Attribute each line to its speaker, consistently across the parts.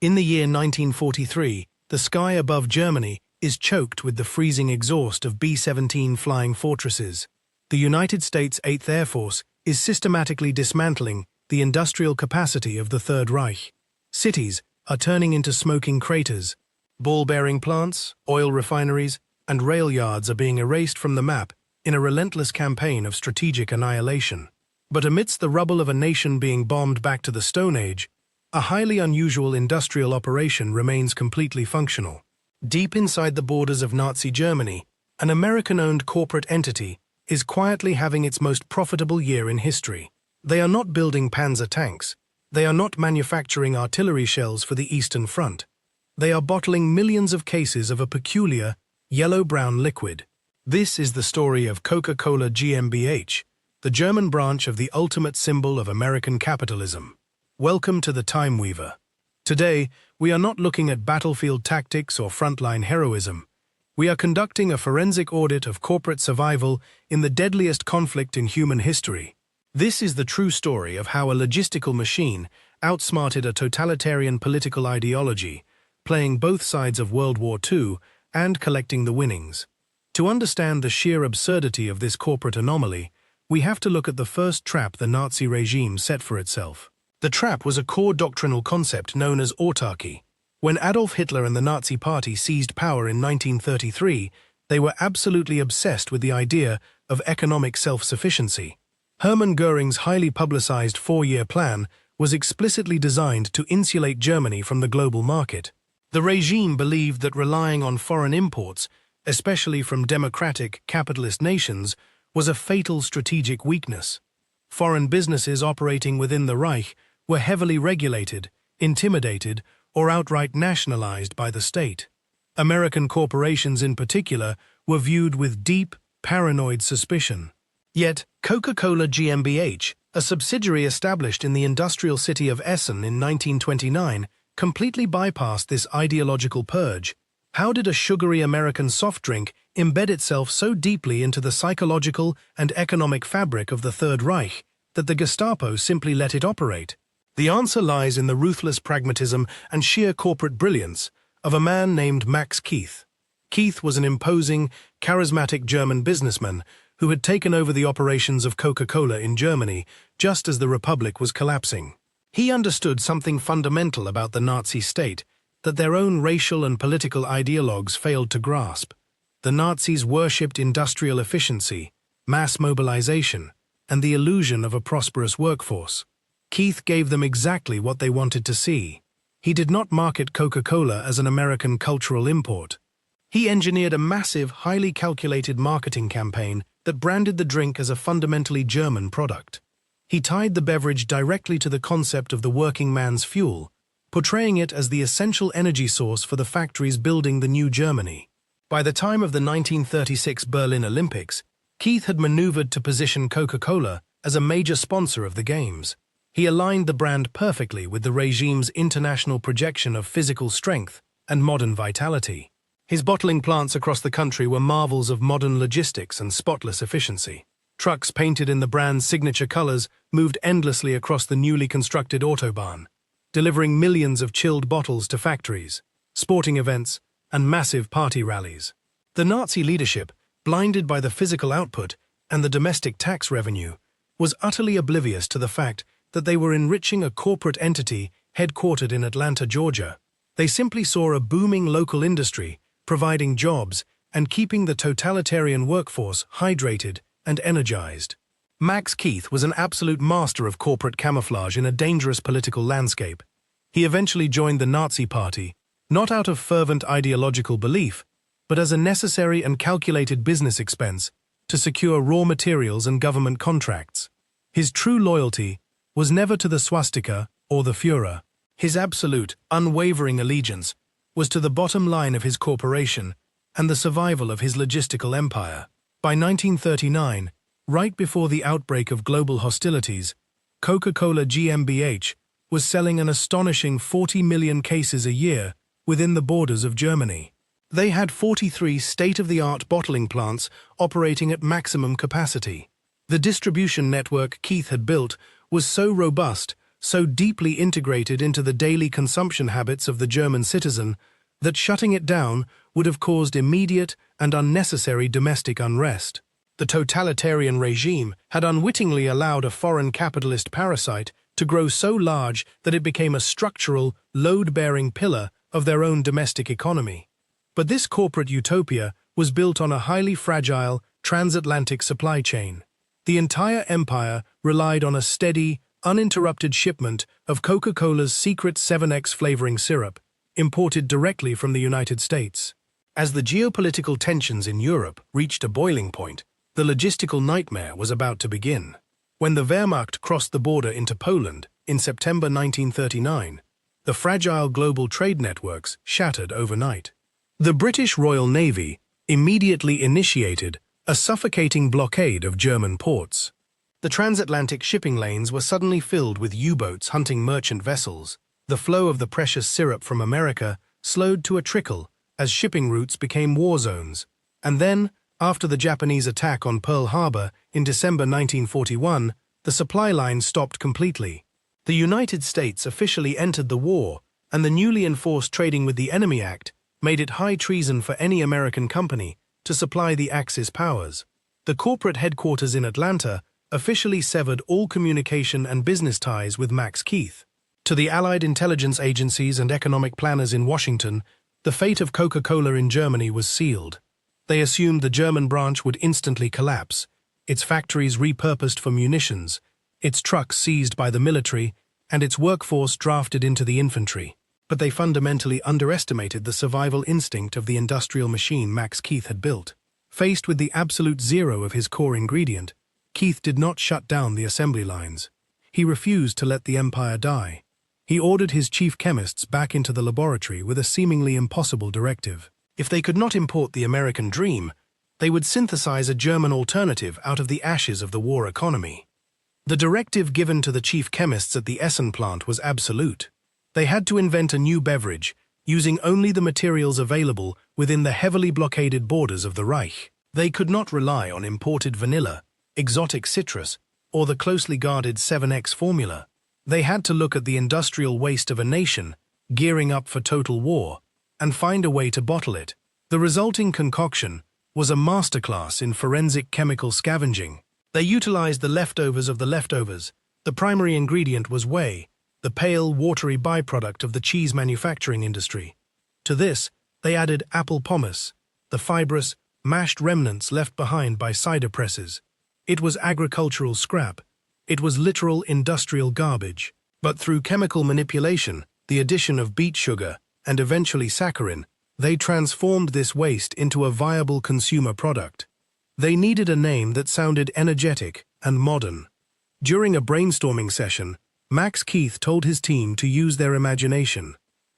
Speaker 1: In the year 1943, the sky above Germany is choked with the freezing exhaust of B-17 flying fortresses. The United States 8th Air Force is systematically dismantling the industrial capacity of the Third Reich. Cities are turning into smoking craters. Ball-bearing plants, oil refineries, and rail yards are being erased from the map in a relentless campaign of strategic annihilation. But amidst the rubble of a nation being bombed back to the Stone Age, a highly unusual industrial operation remains completely functional. Deep inside the borders of Nazi Germany, an American-owned corporate entity is quietly having its most profitable year in history. They are not building Panzer tanks. They are not manufacturing artillery shells for the Eastern Front. They are bottling millions of cases of a peculiar, yellow-brown liquid. This is the story of Coca-Cola GmbH, the German branch of the ultimate symbol of American capitalism. Welcome to the Time Weaver. Today, we are not looking at battlefield tactics or frontline heroism. We are conducting a forensic audit of corporate survival in the deadliest conflict in human history. This is the true story of how a logistical machine outsmarted a totalitarian political ideology, playing both sides of World War II and collecting the winnings. To understand the sheer absurdity of this corporate anomaly, we have to look at the first trap the Nazi regime set for itself. The trap was a core doctrinal concept known as autarky. When Adolf Hitler and the Nazi Party seized power in 1933, they were absolutely obsessed with the idea of economic self-sufficiency. Hermann Göring's highly publicized four-year plan was explicitly designed to insulate Germany from the global market. The regime believed that relying on foreign imports, especially from democratic, capitalist nations, was a fatal strategic weakness. Foreign businesses operating within the Reich were heavily regulated, intimidated, or outright nationalized by the state. American corporations in particular were viewed with deep, paranoid suspicion. Yet, Coca-Cola GmbH, a subsidiary established in the industrial city of Essen in 1929, completely bypassed this ideological purge. How did a sugary American soft drink embed itself so deeply into the psychological and economic fabric of the Third Reich that the Gestapo simply let it operate? The answer lies in the ruthless pragmatism and sheer corporate brilliance of a man named Max Keith. Keith was an imposing, charismatic German businessman who had taken over the operations of Coca-Cola in Germany just as the Republic was collapsing. He understood something fundamental about the Nazi state that their own racial and political ideologues failed to grasp. The Nazis worshipped industrial efficiency, mass mobilization, and the illusion of a prosperous workforce. Keith gave them exactly what they wanted to see. He did not market Coca-Cola as an American cultural import. He engineered a massive, highly calculated marketing campaign that branded the drink as a fundamentally German product. He tied the beverage directly to the concept of the working man's fuel, portraying it as the essential energy source for the factories building the new Germany. By the time of the 1936 Berlin Olympics, Keith had maneuvered to position Coca-Cola as a major sponsor of the Games. He aligned the brand perfectly with the regime's international projection of physical strength and modern vitality. His bottling plants across the country were marvels of modern logistics and spotless efficiency. Trucks painted in the brand's signature colors moved endlessly across the newly constructed Autobahn, delivering millions of chilled bottles to factories, sporting events, and massive party rallies. The Nazi leadership, blinded by the physical output and the domestic tax revenue, was utterly oblivious to the fact that they were enriching a corporate entity headquartered in Atlanta, Georgia. They simply saw a booming local industry, providing jobs and keeping the totalitarian workforce hydrated and energized. Max Keith was an absolute master of corporate camouflage in a dangerous political landscape. He eventually joined the Nazi Party, not out of fervent ideological belief, but as a necessary and calculated business expense to secure raw materials and government contracts. His true loyalty was never to the swastika or the Führer. His absolute, unwavering allegiance was to the bottom line of his corporation and the survival of his logistical empire. By 1939, right before the outbreak of global hostilities, Coca-Cola GmbH was selling an astonishing 40 million cases a year within the borders of Germany. They had 43 state-of-the-art bottling plants operating at maximum capacity. The distribution network Keith had built was so robust, so deeply integrated into the daily consumption habits of the German citizen that shutting it down would have caused immediate and unnecessary domestic unrest. The totalitarian regime had unwittingly allowed a foreign capitalist parasite to grow so large that it became a structural, load-bearing pillar of their own domestic economy. But this corporate utopia was built on a highly fragile, transatlantic supply chain. The entire empire relied on a steady, uninterrupted shipment of Coca-Cola's secret 7X flavoring syrup, imported directly from the United States. As the geopolitical tensions in Europe reached a boiling point, the logistical nightmare was about to begin. When the Wehrmacht crossed the border into Poland in September 1939, the fragile global trade networks shattered overnight. The British Royal Navy immediately initiated a suffocating blockade of German ports. The transatlantic shipping lanes were suddenly filled with U-boats hunting merchant vessels. The flow of the precious syrup from America slowed to a trickle as shipping routes became war zones. And then, after the Japanese attack on Pearl Harbor in December 1941, the supply line stopped completely. The United States officially entered the war, and the newly enforced Trading with the Enemy Act made it high treason for any American company to supply the Axis powers. The corporate headquarters in Atlanta officially severed all communication and business ties with Max Keith. To the Allied intelligence agencies and economic planners in Washington, the fate of Coca-Cola in Germany was sealed. They assumed the German branch would instantly collapse, its factories repurposed for munitions, its trucks seized by the military, and its workforce drafted into the infantry. But they fundamentally underestimated the survival instinct of the industrial machine Max Keith had built. Faced with the absolute zero of his core ingredient, Keith did not shut down the assembly lines. He refused to let the empire die. He ordered his chief chemists back into the laboratory with a seemingly impossible directive. If they could not import the American dream, they would synthesize a German alternative out of the ashes of the war economy. The directive given to the chief chemists at the Essen plant was absolute. They had to invent a new beverage, using only the materials available within the heavily blockaded borders of the Reich. They could not rely on imported vanilla, exotic citrus, or the closely guarded 7X formula. They had to look at the industrial waste of a nation, gearing up for total war, and find a way to bottle it. The resulting concoction was a masterclass in forensic chemical scavenging. They utilized the leftovers of the leftovers. The primary ingredient was whey, the pale, watery byproduct of the cheese manufacturing industry. To this, they added apple pomace, the fibrous, mashed remnants left behind by cider presses. It was agricultural scrap. It was literal industrial garbage. But through chemical manipulation, the addition of beet sugar, and eventually saccharin, they transformed this waste into a viable consumer product. They needed a name that sounded energetic and modern. During a brainstorming session, Max Keith told his team to use their imagination.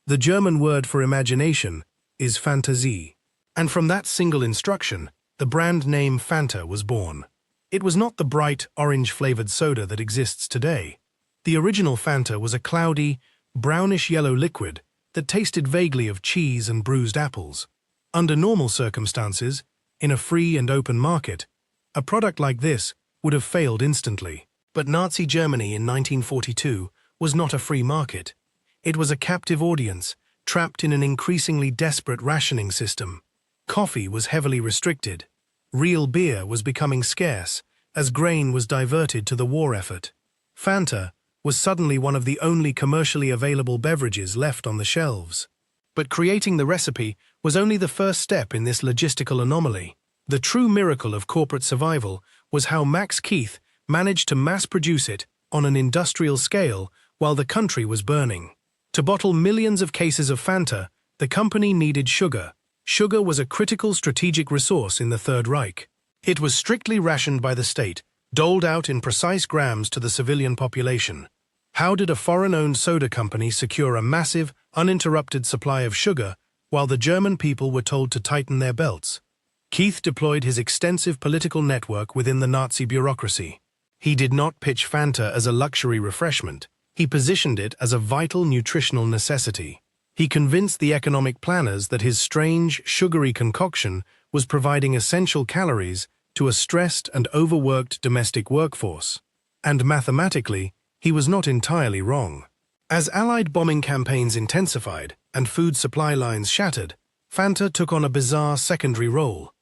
Speaker 1: The German word for imagination is Fantasie. And from that single instruction, the brand name Fanta was born. It was not the bright, orange-flavored soda that exists today. The original Fanta was a cloudy, brownish-yellow liquid that tasted vaguely of cheese and bruised apples. Under normal circumstances, in a free and open market, a product like this would have failed instantly. But Nazi Germany in 1942 was not a free market. It was a captive audience, trapped in an increasingly desperate rationing system. Coffee was heavily restricted. Real beer was becoming scarce, as grain was diverted to the war effort. Fanta was suddenly one of the only commercially available beverages left on the shelves. But creating the recipe was only the first step in this logistical anomaly. The true miracle of corporate survival was how Max Keith managed to mass-produce it on an industrial scale while the country was burning. To bottle millions of cases of Fanta, the company needed sugar. Sugar was a critical strategic resource in the Third Reich. It was strictly rationed by the state, doled out in precise grams to the civilian population. How did a foreign-owned soda company secure a massive, uninterrupted supply of sugar while the German people were told to tighten their belts? Keith deployed his extensive political network within the Nazi bureaucracy. He did not pitch Fanta as a luxury refreshment. He positioned it as a vital nutritional necessity. He convinced the economic planners that his strange, sugary concoction was providing essential calories to a stressed and overworked domestic workforce. And mathematically, He was not entirely wrong. As Allied bombing campaigns intensified and food supply lines shattered, Fanta took on a bizarre secondary role.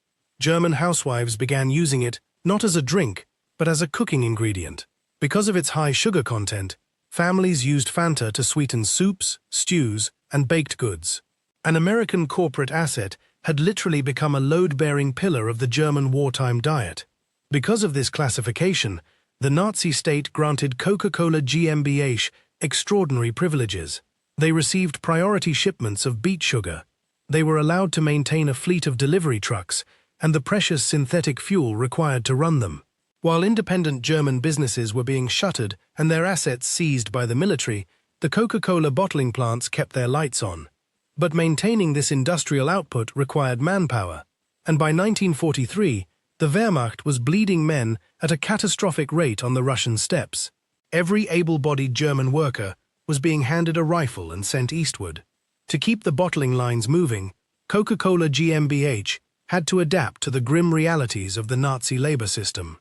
Speaker 1: German housewives began using it not as a drink, but as a cooking ingredient. Because of its high sugar content, families used Fanta to sweeten soups, stews, and baked goods. An American corporate asset had literally become a load-bearing pillar of the German wartime diet. Because of this classification, the Nazi state granted Coca-Cola GmbH extraordinary privileges. They received priority shipments of beet sugar. They were allowed to maintain a fleet of delivery trucks and the precious synthetic fuel required to run them. While independent German businesses were being shuttered and their assets seized by the military, the Coca-Cola bottling plants kept their lights on. But maintaining this industrial output required manpower, and by 1943, the Wehrmacht was bleeding men at a catastrophic rate on the Russian steppes. Every able-bodied German worker was being handed a rifle and sent eastward. To keep the bottling lines moving, Coca-Cola GmbH had to adapt to the grim realities of the Nazi labor system.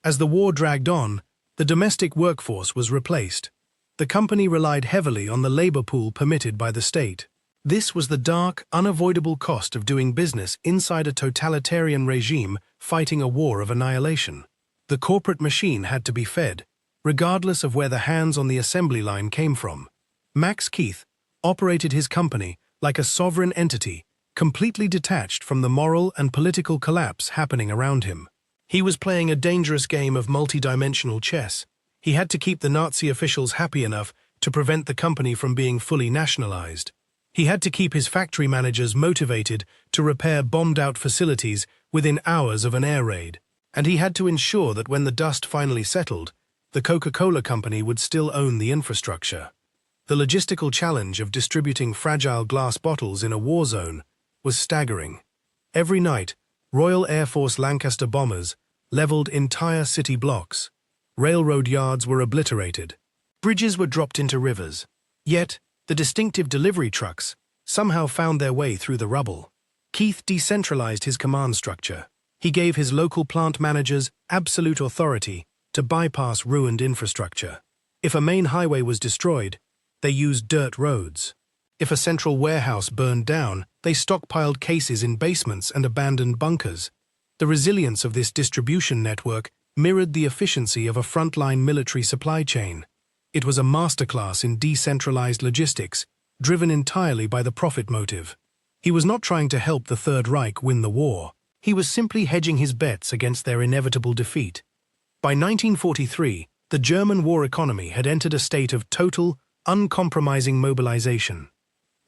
Speaker 1: As the war dragged on, the domestic workforce was replaced. The company relied heavily on the labor pool permitted by the state. This was the dark, unavoidable cost of doing business inside a totalitarian regime fighting a war of annihilation. The corporate machine had to be fed, regardless of where the hands on the assembly line came from. Max Keith operated his company like a sovereign entity, completely detached from the moral and political collapse happening around him. He was playing a dangerous game of multi-dimensional chess. He had to keep the Nazi officials happy enough to prevent the company from being fully nationalized. He had to keep his factory managers motivated to repair bombed-out facilities within hours of an air raid. And he had to ensure that when the dust finally settled, the Coca-Cola company would still own the infrastructure. The logistical challenge of distributing fragile glass bottles in a war zone was staggering. Every night, Royal Air Force Lancaster bombers leveled entire city blocks. Railroad yards were obliterated. Bridges were dropped into rivers. Yet, the distinctive delivery trucks somehow found their way through the rubble. Keith decentralized his command structure. He gave his local plant managers absolute authority to bypass ruined infrastructure. If a main highway was destroyed, they used dirt roads. If a central warehouse burned down, they stockpiled cases in basements and abandoned bunkers. The resilience of this distribution network mirrored the efficiency of a frontline military supply chain. It was a masterclass in decentralized logistics, driven entirely by the profit motive. He was not trying to help the Third Reich win the war. He was simply hedging his bets against their inevitable defeat. By 1943, the German war economy had entered a state of total, uncompromising mobilization.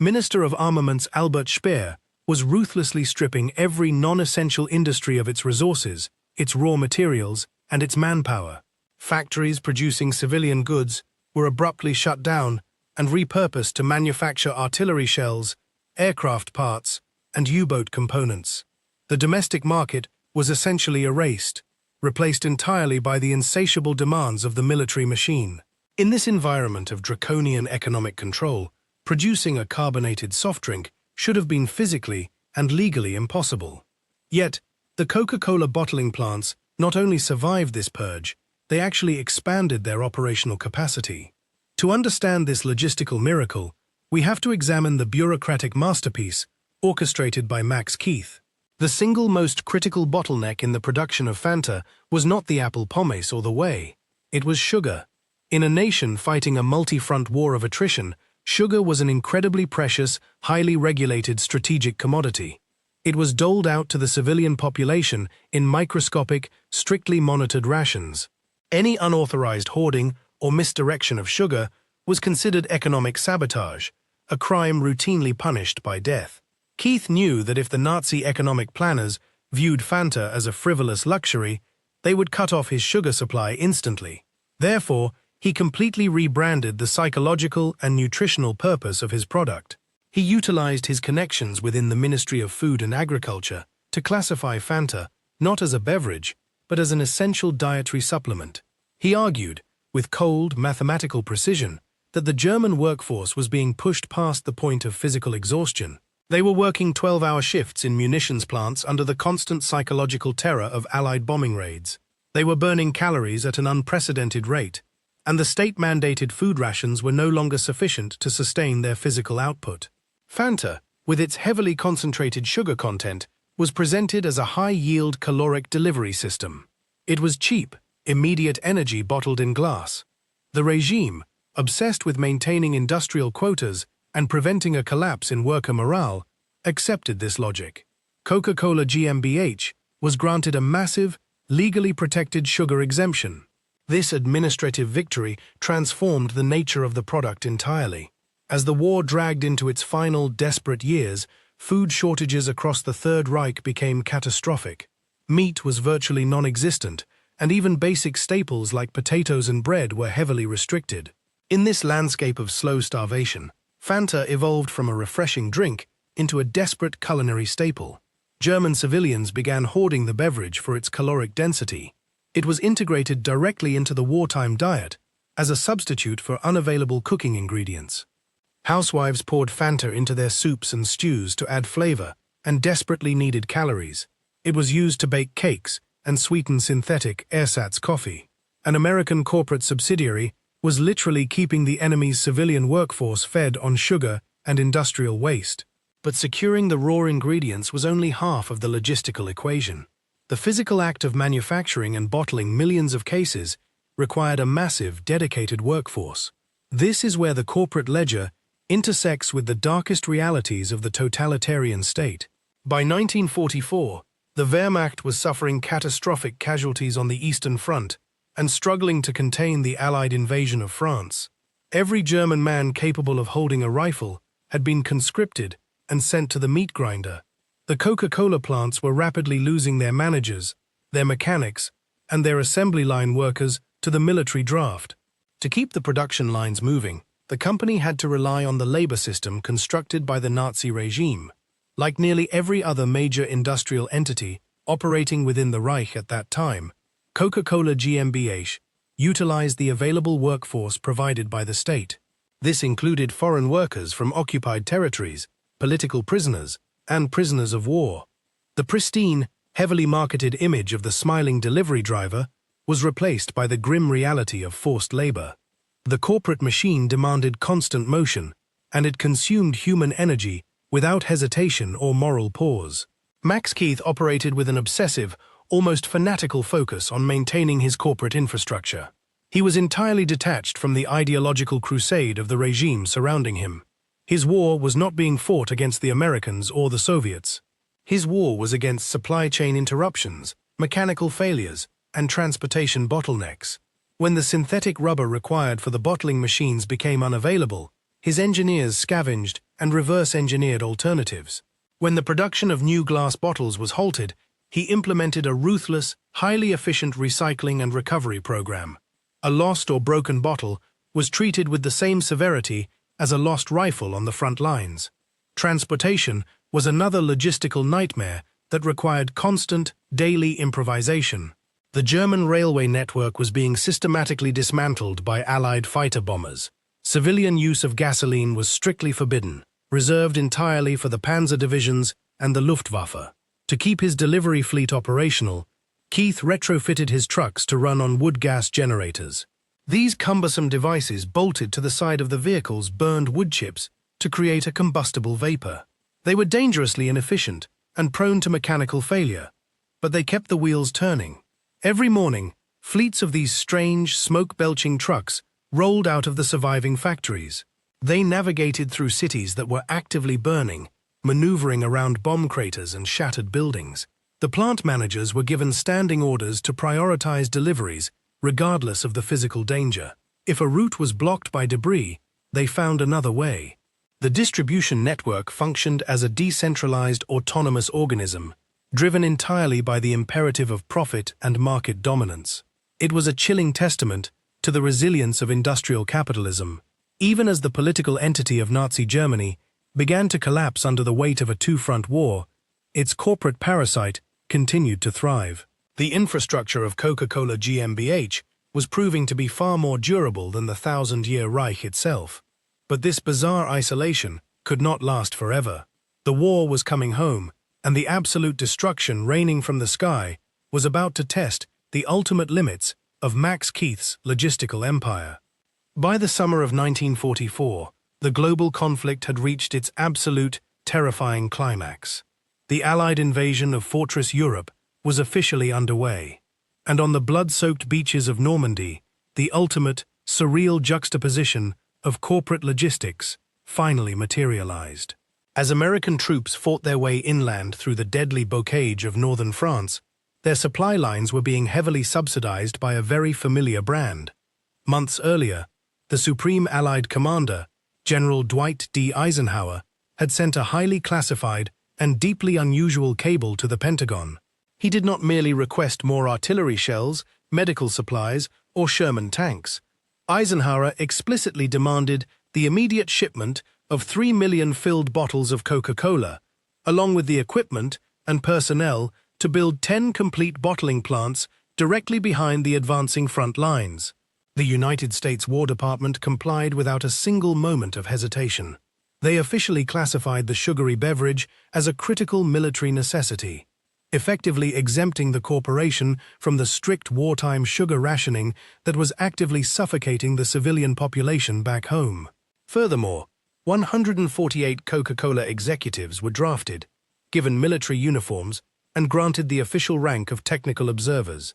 Speaker 1: Minister of Armaments Albert Speer was ruthlessly stripping every non-essential industry of its resources, its raw materials, and its manpower. Factories producing civilian goods were abruptly shut down and repurposed to manufacture artillery shells, aircraft parts, and U-boat components. The domestic market was essentially erased, replaced entirely by the insatiable demands of the military machine. In this environment of draconian economic control, producing a carbonated soft drink should have been physically and legally impossible. Yet, the Coca-Cola bottling plants not only survived this purge, they actually expanded their operational capacity. To understand this logistical miracle, we have to examine the bureaucratic masterpiece orchestrated by Max Keith. The single most critical bottleneck in the production of Fanta was not the apple pomace or the whey. It was sugar. In a nation fighting a multi-front war of attrition, sugar was an incredibly precious, highly regulated strategic commodity. It was doled out to the civilian population in microscopic, strictly monitored rations. Any unauthorized hoarding or misdirection of sugar was considered economic sabotage, a crime routinely punished by death. Keith knew that if the Nazi economic planners viewed Fanta as a frivolous luxury, they would cut off his sugar supply instantly. Therefore, he completely rebranded the psychological and nutritional purpose of his product. He utilized his connections within the Ministry of Food and Agriculture to classify Fanta not as a beverage, but as an essential dietary supplement. He argued, with cold, mathematical precision, that the German workforce was being pushed past the point of physical exhaustion. They were working 12-hour shifts in munitions plants under the constant psychological terror of Allied bombing raids. They were burning calories at an unprecedented rate, and the state-mandated food rations were no longer sufficient to sustain their physical output. Fanta, with its heavily concentrated sugar content, was presented as a high-yield caloric delivery system. It was cheap, immediate energy bottled in glass. The regime, obsessed with maintaining industrial quotas and preventing a collapse in worker morale, accepted this logic. Coca-Cola GmbH was granted a massive, legally protected sugar exemption. This administrative victory transformed the nature of the product entirely. As the war dragged into its final, desperate years, food shortages across the Third Reich became catastrophic. Meat was virtually non-existent, and even basic staples like potatoes and bread were heavily restricted. In this landscape of slow starvation, Fanta evolved from a refreshing drink into a desperate culinary staple. German civilians began hoarding the beverage for its caloric density. It was integrated directly into the wartime diet as a substitute for unavailable cooking ingredients. Housewives poured Fanta into their soups and stews to add flavor and desperately needed calories. It was used to bake cakes and sweeten synthetic ersatz coffee. An American corporate subsidiary was literally keeping the enemy's civilian workforce fed on sugar and industrial waste. But securing the raw ingredients was only half of the logistical equation. The physical act of manufacturing and bottling millions of cases required a massive, dedicated workforce. This is where the corporate ledger intersects with the darkest realities of the totalitarian state. By 1944, the Wehrmacht was suffering catastrophic casualties on the Eastern Front and struggling to contain the Allied invasion of France. Every German man capable of holding a rifle had been conscripted and sent to the meat grinder. The Coca-Cola plants were rapidly losing their managers, their mechanics, and their assembly line workers to the military draft. To keep the production lines moving, the company had to rely on the labor system constructed by the Nazi regime. Like nearly every other major industrial entity operating within the Reich at that time, Coca-Cola GmbH utilized the available workforce provided by the state. This included foreign workers from occupied territories, political prisoners, and prisoners of war. The pristine, heavily marketed image of the smiling delivery driver was replaced by the grim reality of forced labor. The corporate machine demanded constant motion, and it consumed human energy without hesitation or moral pause. Max Keith operated with an obsessive, almost fanatical focus on maintaining his corporate infrastructure. He was entirely detached from the ideological crusade of the regime surrounding him. His war was not being fought against the Americans or the Soviets. His war was against supply chain interruptions, mechanical failures, and transportation bottlenecks. When the synthetic rubber required for the bottling machines became unavailable, his engineers scavenged and reverse-engineered alternatives. When the production of new glass bottles was halted, he implemented a ruthless, highly efficient recycling and recovery program. A lost or broken bottle was treated with the same severity as a lost rifle on the front lines. Transportation was another logistical nightmare that required constant, daily improvisation. The German railway network was being systematically dismantled by Allied fighter bombers. Civilian use of gasoline was strictly forbidden, reserved entirely for the panzer divisions and the Luftwaffe. To keep his delivery fleet operational, Keith retrofitted his trucks to run on wood gas generators. These cumbersome devices bolted to the side of the vehicles burned wood chips to create a combustible vapor. They were dangerously inefficient and prone to mechanical failure, but they kept the wheels turning. Every morning, fleets of these strange, smoke-belching trucks rolled out of the surviving factories. They navigated through cities that were actively burning, maneuvering around bomb craters and shattered buildings. The plant managers were given standing orders to prioritize deliveries, regardless of the physical danger. If a route was blocked by debris, they found another way. The distribution network functioned as a decentralized, autonomous organism, driven entirely by the imperative of profit and market dominance. It was a chilling testament to the resilience of industrial capitalism, even as the political entity of Nazi Germany began to collapse under the weight of a two-front war. Its corporate parasite continued to thrive. The infrastructure of Coca-Cola GmbH was proving to be far more durable than the thousand-year Reich itself. But this bizarre isolation could not last forever. The war was coming home, and the absolute destruction raining from the sky was about to test the ultimate limits of Max Keith's logistical empire. By the summer of 1944, the global conflict had reached its absolute, terrifying climax. The Allied invasion of Fortress Europe was officially underway, and on the blood-soaked beaches of Normandy, the ultimate, surreal juxtaposition of corporate logistics finally materialized. As American troops fought their way inland through the deadly bocage of northern France, their supply lines were being heavily subsidized by a very familiar brand. Months earlier, the Supreme Allied Commander, General Dwight D. Eisenhower, had sent a highly classified and deeply unusual cable to the Pentagon. He did not merely request more artillery shells, medical supplies, or Sherman tanks. Eisenhower explicitly demanded the immediate shipment of 3 million filled bottles of Coca-Cola, along with the equipment and personnel to build 10 complete bottling plants directly behind the advancing front lines. The United States War Department complied without a single moment of hesitation. They officially classified the sugary beverage as a critical military necessity, effectively exempting the corporation from the strict wartime sugar rationing that was actively suffocating the civilian population back home. Furthermore, 148 Coca-Cola executives were drafted, given military uniforms, and granted the official rank of technical observers.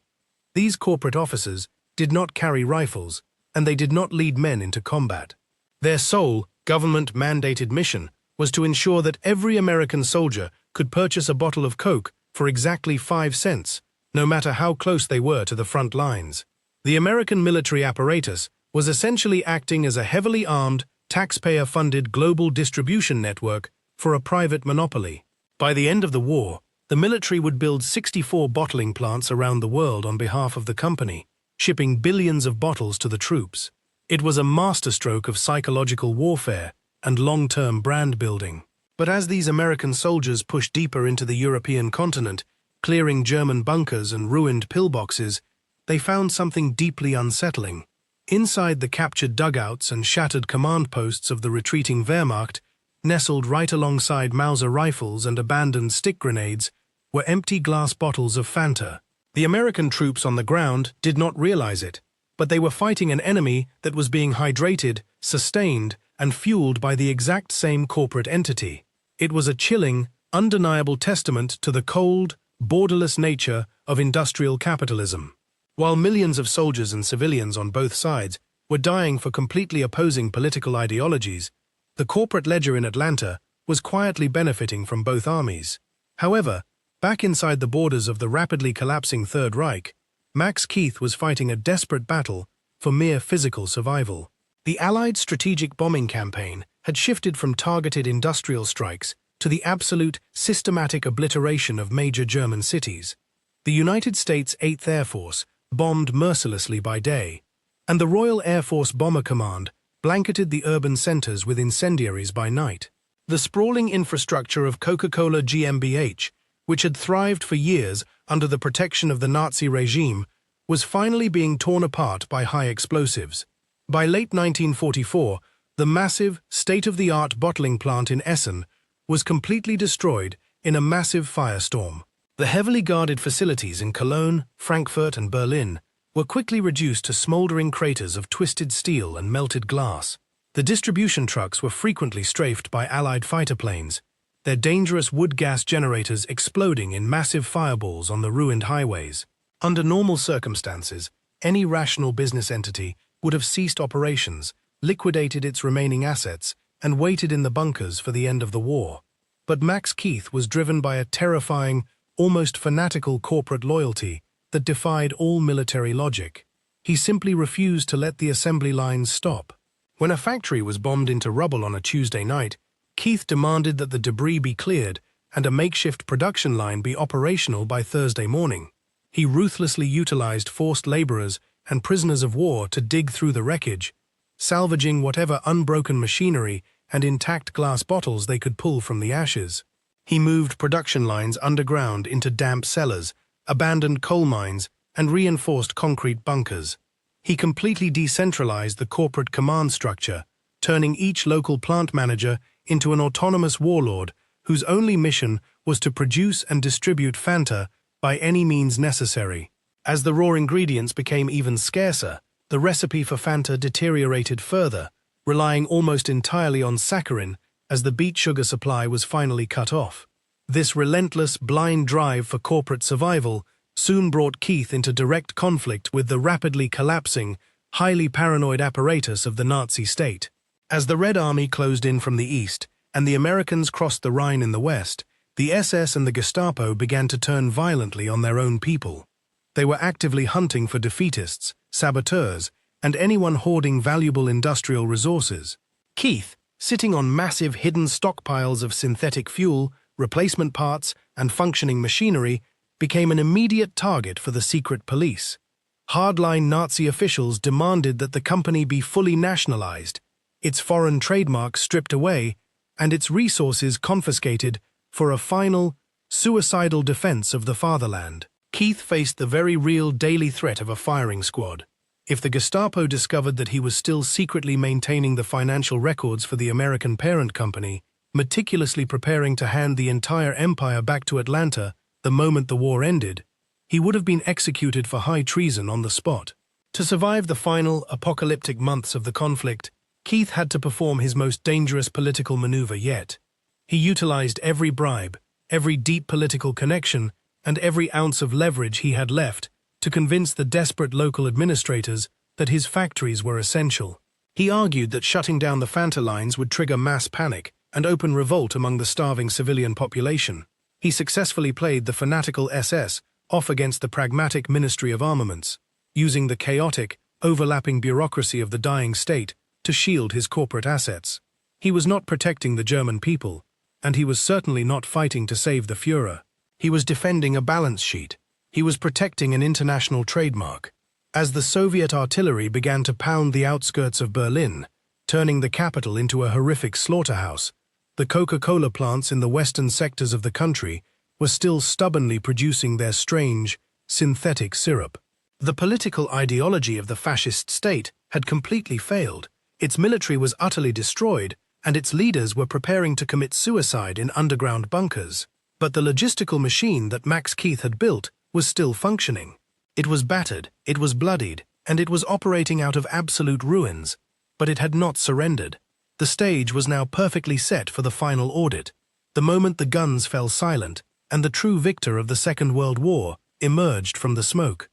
Speaker 1: These corporate officers did not carry rifles, and they did not lead men into combat. Their sole, government-mandated mission was to ensure that every American soldier could purchase a bottle of Coke for exactly 5 cents, no matter how close they were to the front lines. The American military apparatus was essentially acting as a heavily armed, taxpayer-funded global distribution network for a private monopoly. By the end of the war, the military would build 64 bottling plants around the world on behalf of the company, shipping billions of bottles to the troops. It was a masterstroke of psychological warfare and long-term brand building. But as these American soldiers pushed deeper into the European continent, clearing German bunkers and ruined pillboxes, they found something deeply unsettling. Inside the captured dugouts and shattered command posts of the retreating Wehrmacht, nestled right alongside Mauser rifles and abandoned stick grenades, were empty glass bottles of Fanta. The American troops on the ground did not realize it, but they were fighting an enemy that was being hydrated, sustained, and fueled by the exact same corporate entity. It was a chilling, undeniable testament to the cold, borderless nature of industrial capitalism. While millions of soldiers and civilians on both sides were dying for completely opposing political ideologies, the corporate ledger in Atlanta was quietly benefiting from both armies. However, back inside the borders of the rapidly collapsing Third Reich, Max Keith was fighting a desperate battle for mere physical survival. The Allied strategic bombing campaign had shifted from targeted industrial strikes to the absolute, systematic obliteration of major German cities. The United States 8th Air Force bombed mercilessly by day, and the Royal Air Force Bomber Command blanketed the urban centers with incendiaries by night. The sprawling infrastructure of Coca-Cola GmbH, which had thrived for years under the protection of the Nazi regime, was finally being torn apart by high explosives. By late 1944, the massive, state-of-the-art bottling plant in Essen was completely destroyed in a massive firestorm. The heavily guarded facilities in Cologne, Frankfurt, and Berlin were quickly reduced to smoldering craters of twisted steel and melted glass. The distribution trucks were frequently strafed by Allied fighter planes, their dangerous wood gas generators exploding in massive fireballs on the ruined highways. Under normal circumstances, any rational business entity would have ceased operations, liquidated its remaining assets, and waited in the bunkers for the end of the war. But Max Keith was driven by a terrifying, almost fanatical corporate loyalty that defied all military logic. He simply refused to let the assembly lines stop. When a factory was bombed into rubble on a Tuesday night, Keith demanded that the debris be cleared and a makeshift production line be operational by Thursday morning. He ruthlessly utilized forced laborers and prisoners of war to dig through the wreckage, salvaging whatever unbroken machinery and intact glass bottles they could pull from the ashes. He moved production lines underground into damp cellars, abandoned coal mines, and reinforced concrete bunkers. He completely decentralized the corporate command structure, turning each local plant manager into an autonomous warlord whose only mission was to produce and distribute Fanta by any means necessary. As the raw ingredients became even scarcer, the recipe for Fanta deteriorated further, relying almost entirely on saccharin as the beet sugar supply was finally cut off. This relentless, blind drive for corporate survival soon brought Keith into direct conflict with the rapidly collapsing, highly paranoid apparatus of the Nazi state. As the Red Army closed in from the east and the Americans crossed the Rhine in the west, the SS and the Gestapo began to turn violently on their own people. They were actively hunting for defeatists, saboteurs, and anyone hoarding valuable industrial resources. Keith, sitting on massive hidden stockpiles of synthetic fuel, replacement parts, and functioning machinery, became an immediate target for the secret police. Hardline Nazi officials demanded that the company be fully nationalized, its foreign trademarks stripped away, and its resources confiscated for a final, suicidal defense of the fatherland. Keith faced the very real daily threat of a firing squad. If the Gestapo discovered that he was still secretly maintaining the financial records for the American parent company, meticulously preparing to hand the entire empire back to Atlanta the moment the war ended, he would have been executed for high treason on the spot. To survive the final, apocalyptic months of the conflict, Keith had to perform his most dangerous political maneuver yet. He utilized every bribe, every deep political connection, and every ounce of leverage he had left to convince the desperate local administrators that his factories were essential. He argued that shutting down the Fanta lines would trigger mass panic and open revolt among the starving civilian population. He successfully played the fanatical SS off against the pragmatic Ministry of Armaments, using the chaotic, overlapping bureaucracy of the dying state to shield his corporate assets. He was not protecting the German people, and he was certainly not fighting to save the Führer. He was defending a balance sheet. He was protecting an international trademark. As the Soviet artillery began to pound the outskirts of Berlin, turning the capital into a horrific slaughterhouse, the Coca-Cola plants in the western sectors of the country were still stubbornly producing their strange, synthetic syrup. The political ideology of the fascist state had completely failed. Its military was utterly destroyed, and its leaders were preparing to commit suicide in underground bunkers. But the logistical machine that Max Keith had built was still functioning. It was battered, it was bloodied, and it was operating out of absolute ruins, but it had not surrendered. The stage was now perfectly set for the final audit, the moment the guns fell silent and the true victor of the Second World War emerged from the smoke.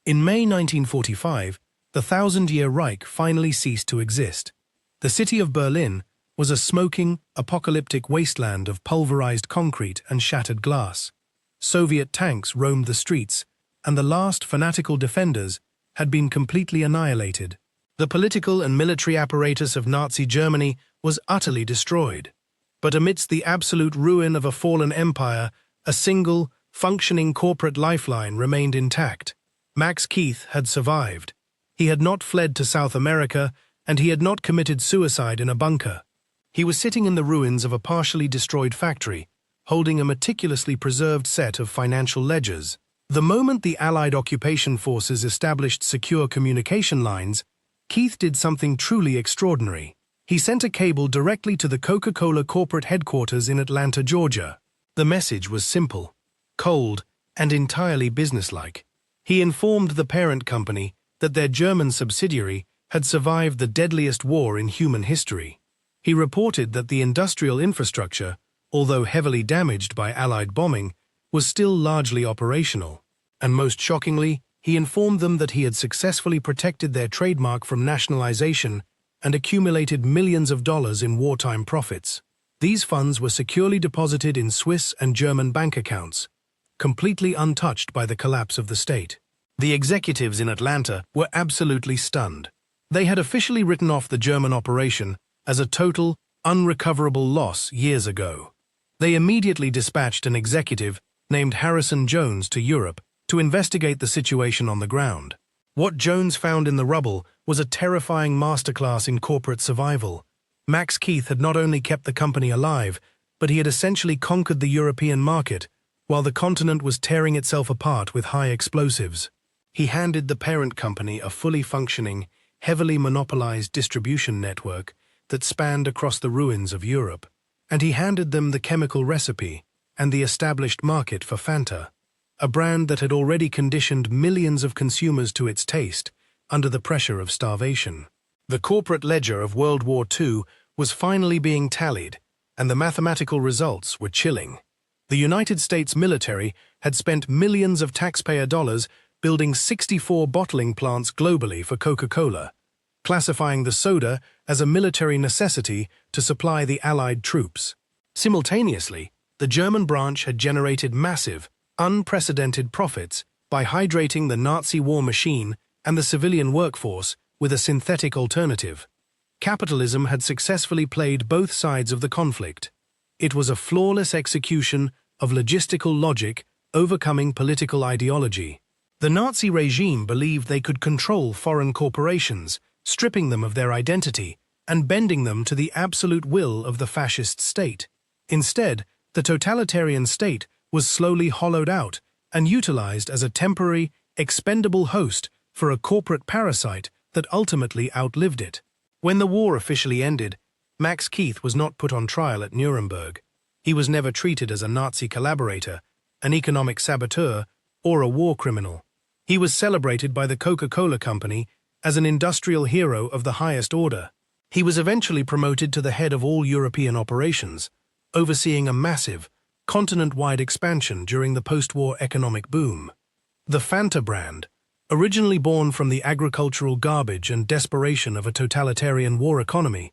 Speaker 1: In May 1945, the Thousand-Year Reich finally ceased to exist. The city of Berlin was a smoking, apocalyptic wasteland of pulverized concrete and shattered glass. Soviet tanks roamed the streets, and the last fanatical defenders had been completely annihilated. The political and military apparatus of Nazi Germany was utterly destroyed. But amidst the absolute ruin of a fallen empire, a single, functioning corporate lifeline remained intact. Max Keith had survived. He had not fled to South America, and he had not committed suicide in a bunker. He was sitting in the ruins of a partially destroyed factory, holding a meticulously preserved set of financial ledgers. The moment the Allied occupation forces established secure communication lines, Keith did something truly extraordinary. He sent a cable directly to the Coca-Cola corporate headquarters in Atlanta, Georgia. The message was simple, cold, and entirely businesslike. He informed the parent company that their German subsidiary had survived the deadliest war in human history. He reported that the industrial infrastructure, although heavily damaged by Allied bombing, was still largely operational. And most shockingly, he informed them that he had successfully protected their trademark from nationalization and accumulated millions of dollars in wartime profits. These funds were securely deposited in Swiss and German bank accounts, completely untouched by the collapse of the state. The executives in Atlanta were absolutely stunned. They had officially written off the German operation as a total, unrecoverable loss years ago. They immediately dispatched an executive named Harrison Jones to Europe to investigate the situation on the ground. What Jones found in the rubble was a terrifying masterclass in corporate survival. Max Keith had not only kept the company alive, but he had essentially conquered the European market, while the continent was tearing itself apart with high explosives. He handed the parent company a fully functioning, heavily monopolized distribution network that spanned across the ruins of Europe, and he handed them the chemical recipe and the established market for Fanta. a brand that had already conditioned millions of consumers to its taste under the pressure of starvation. The corporate ledger of World War II was finally being tallied, and the mathematical results were chilling. The United States military had spent millions of taxpayer dollars building 64 bottling plants globally for Coca-Cola, classifying the soda as a military necessity to supply the Allied troops. Simultaneously, the German branch had generated massive, unprecedented profits by hydrating the Nazi war machine and the civilian workforce with a synthetic alternative. Capitalism had successfully played both sides of the conflict. It was a flawless execution of logistical logic overcoming political ideology. The Nazi regime believed they could control foreign corporations, stripping them of their identity and bending them to the absolute will of the fascist state. Instead, the totalitarian state was slowly hollowed out and utilized as a temporary, expendable host for a corporate parasite that ultimately outlived it. When the war officially ended, Max Keith was not put on trial at Nuremberg. He was never treated as a Nazi collaborator, an economic saboteur, or a war criminal. He was celebrated by the Coca-Cola Company as an industrial hero of the highest order. He was eventually promoted to the head of all European operations, overseeing a massive, continent-wide expansion during the post-war economic boom. The Fanta brand, originally born from the agricultural garbage and desperation of a totalitarian war economy,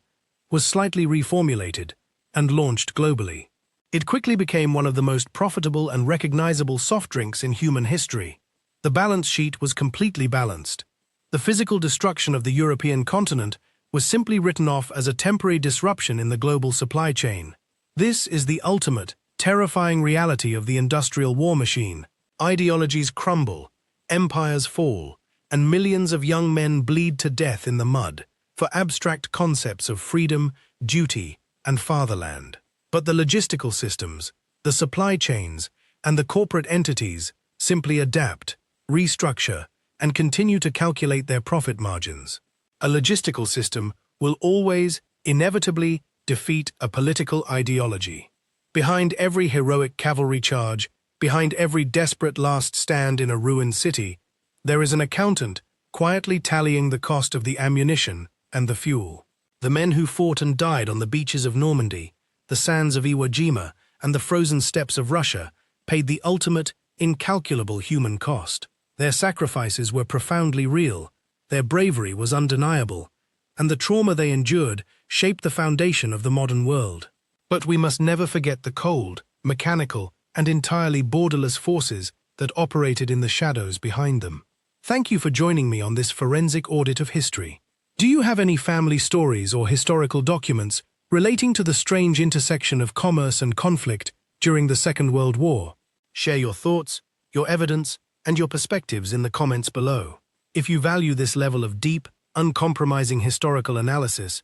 Speaker 1: was slightly reformulated and launched globally. It quickly became one of the most profitable and recognizable soft drinks in human history. The balance sheet was completely balanced. The physical destruction of the European continent was simply written off as a temporary disruption in the global supply chain. This is the ultimate, terrifying reality of the industrial war machine. Ideologies crumble, empires fall, and millions of young men bleed to death in the mud for abstract concepts of freedom, duty, and fatherland. But the logistical systems, the supply chains, and the corporate entities simply adapt, restructure, and continue to calculate their profit margins. A logistical system will always, inevitably, defeat a political ideology. Behind every heroic cavalry charge, behind every desperate last stand in a ruined city, there is an accountant quietly tallying the cost of the ammunition and the fuel. The men who fought and died on the beaches of Normandy, the sands of Iwo Jima, and the frozen steppes of Russia paid the ultimate, incalculable human cost. Their sacrifices were profoundly real, their bravery was undeniable, and the trauma they endured shaped the foundation of the modern world. But we must never forget the cold, mechanical, and entirely borderless forces that operated in the shadows behind them. Thank you for joining me on this forensic audit of history. Do you have any family stories or historical documents relating to the strange intersection of commerce and conflict during the Second World War? Share your thoughts, your evidence, and your perspectives in the comments below. If you value this level of deep, uncompromising historical analysis,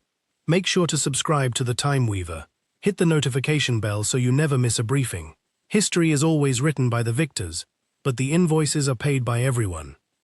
Speaker 1: make sure to subscribe to The Time Weaver. Hit the notification bell so you never miss a briefing. History is always written by the victors, but the invoices are paid by everyone.